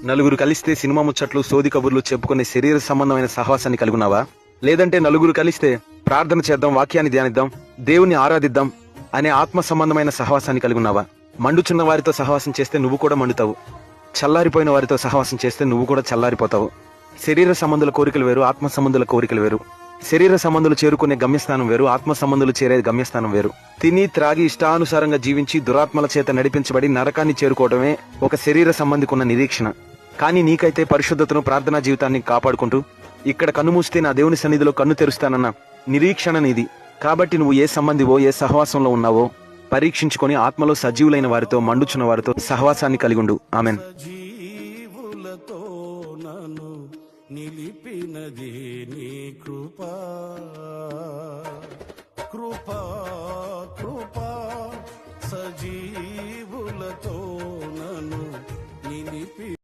నలుగురు కలిస్తే సినిమా ముచ్చట్లు సోది కబుర్లు చెప్పుకునే శరీర సంబంధమైన సహవాసాన్ని కలుగున్నావా? లేదంటే నలుగురు కలిస్తే ప్రార్థన చేద్దాం, వాక్యాన్ని ధ్యానిద్దాం, దేవుణ్ణి ఆరాధిద్దాం అనే ఆత్మ సంబంధమైన సహవాసాన్ని కలుగున్నావా? మండుచున్న వారితో సహవాసం చేస్తే నువ్వు కూడా మండుతావు. చల్లారిపోయిన వారితో సహవాసం చేస్తే నువ్వు కూడా చల్లారిపోతావు. శరీర సంబంధుల కోరికలు వేరు, ఆత్మ సంబంధుల కోరికలు వేరు. శరీర సంబంధులు చేరుకునే గమ్యస్థానం వేరు, ఆత్మ సంబంధులు చేరే గమ్యస్థానం వేరు. తిని త్రాగి ఇష్టానుసారంగా జీవించి దురాత్మల చేత నడిపించబడి నరకాన్ని చేరుకోవడమే ఒక శరీర సంబంధికున్న నిరీక్షణ. కానీ నీకైతే పరిశుద్ధతను, ప్రార్థనా జీవితాన్ని కాపాడుకుంటూ ఇక్కడ కన్నుమూస్తే నా దేవుని సన్నిధిలో కన్ను తెరుస్తానన్న నిరీక్షణ నీది. కాబట్టి నువ్వు ఏ సంబంధివో, ఏ సహవాసంలో ఉన్నావో పరీక్షించుకొని ఆత్మలో సజీవులైన వారితో, మండుచున్న వారితో సహవాసాన్ని కలిగుండు. ఆమెన్. నిలిపినది నీ కృపా కృపా కృపా సజీవులతో నన్ను నిలిపి